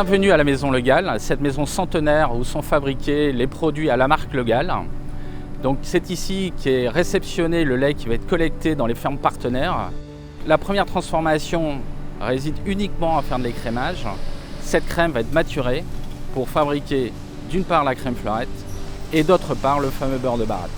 Bienvenue à la maison Le Gall, cette maison centenaire où sont fabriqués les produits à la marque Le Gall. Donc c'est ici qu'est réceptionné le lait qui va être collecté dans les fermes partenaires. La première transformation réside uniquement à faire de l'écrémage. Cette crème va être maturée pour fabriquer d'une part la crème fleurette et d'autre part le fameux beurre de baratte.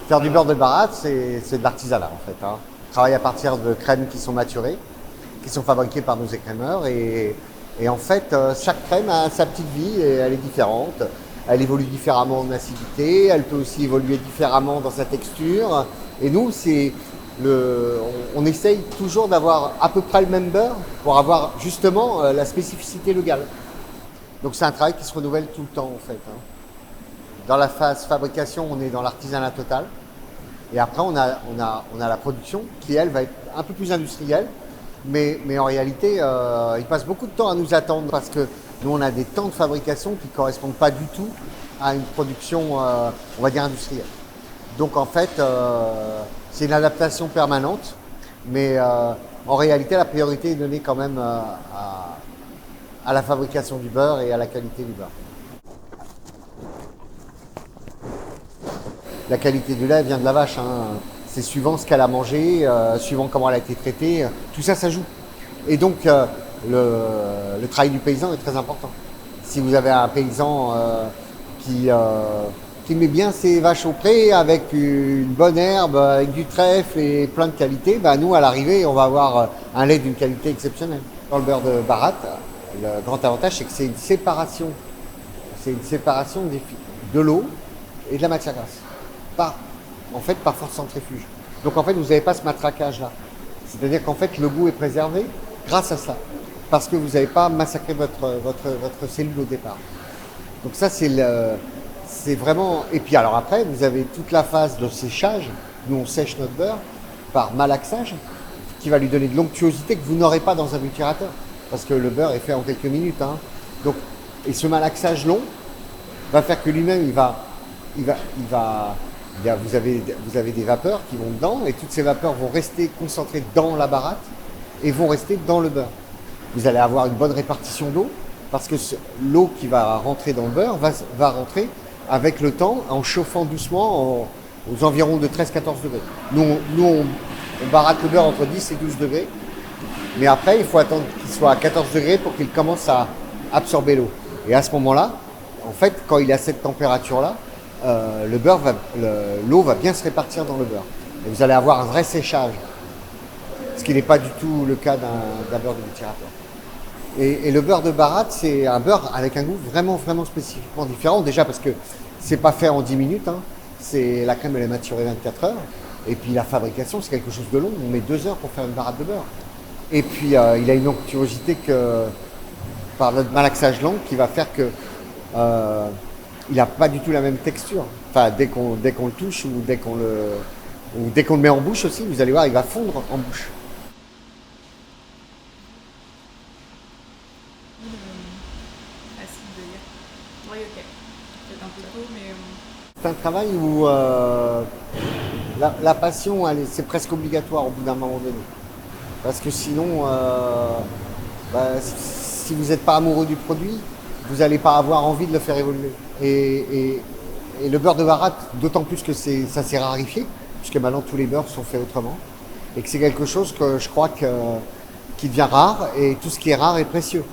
Faire du beurre de baratte, c'est de l'artisanat en fait. On travaille à partir de crèmes qui sont maturées, qui sont fabriquées par nos écrémeurs et en fait, chaque crème a sa petite vie et elle est différente. Elle évolue différemment en acidité, elle peut aussi évoluer différemment dans sa texture. Et nous, on essaye toujours d'avoir à peu près le même beurre pour avoir justement la spécificité Le Gall. Donc c'est un travail qui se renouvelle tout le temps en fait. Dans la phase fabrication, on est dans l'artisanat total. Et après, on a la production qui, elle, va être un peu plus industrielle. Mais en réalité, il passe beaucoup de temps à nous attendre parce que nous, on a des temps de fabrication qui ne correspondent pas du tout à une production, on va dire, industrielle. Donc, en fait, c'est une adaptation permanente. Mais en réalité, la priorité est donnée quand même à la fabrication du beurre et à la qualité du beurre. La qualité du lait vient de la vache. C'est suivant ce qu'elle a mangé, suivant comment elle a été traitée. Tout ça, ça joue. Et donc, le travail du paysan est très important. Si vous avez un paysan qui met bien ses vaches au pré avec une bonne herbe, avec du trèfle et plein de qualités, nous, à l'arrivée, on va avoir un lait d'une qualité exceptionnelle. Dans le beurre de baratte, le grand avantage, c'est que c'est une séparation. C'est une séparation de l'eau et de la matière grasse. Par force centrifuge. Donc en fait, vous n'avez pas ce matraquage-là. C'est-à-dire qu'en fait, le goût est préservé grâce à ça. Parce que vous n'avez pas massacré votre cellule au départ. Donc ça, c'est vraiment... Et puis alors après, vous avez toute la phase de séchage. Nous, on sèche notre beurre par malaxage, qui va lui donner de l'onctuosité que vous n'aurez pas dans un butirateur. Parce que le beurre est fait en quelques minutes. Donc, et ce malaxage long va faire que lui-même, vous avez des vapeurs qui vont dedans et toutes ces vapeurs vont rester concentrées dans la baratte et vont rester dans le beurre. Vous allez avoir une bonne répartition d'eau parce que l'eau qui va rentrer dans le beurre va rentrer avec le temps en chauffant doucement aux environs de 13-14 degrés. Nous on baratte le beurre entre 10 et 12 degrés, mais après il faut attendre qu'il soit à 14 degrés pour qu'il commence à absorber l'eau. Et à ce moment-là, en fait, quand il est à cette température-là, l'eau va bien se répartir dans le beurre. Et vous allez avoir un vrai séchage, ce qui n'est pas du tout le cas d'un beurre de butirateur. Et le beurre de baratte, c'est un beurre avec un goût vraiment, vraiment spécifiquement différent. Déjà parce que c'est pas fait en 10 minutes, la crème elle est maturée 24 heures. Et puis la fabrication, c'est quelque chose de long. On met 2 heures pour faire une baratte de beurre. Et puis il a une onctuosité par notre malaxage lent qui va faire que il n'a pas du tout la même texture. Enfin, dès qu'on le touche ou dès qu'on le met en bouche aussi, vous allez voir, il va fondre en bouche. Oui, ok. Peut-être un peu tôt, mais... C'est un travail où la passion, c'est presque obligatoire au bout d'un moment donné. Parce que sinon, si vous n'êtes pas amoureux du produit, vous n'allez pas avoir envie de le faire évoluer. Et le beurre de baratte, d'autant plus que ça s'est rarifié, puisque maintenant tous les beurres sont faits autrement, et que c'est quelque chose que je crois qui devient rare, et tout ce qui est rare est précieux.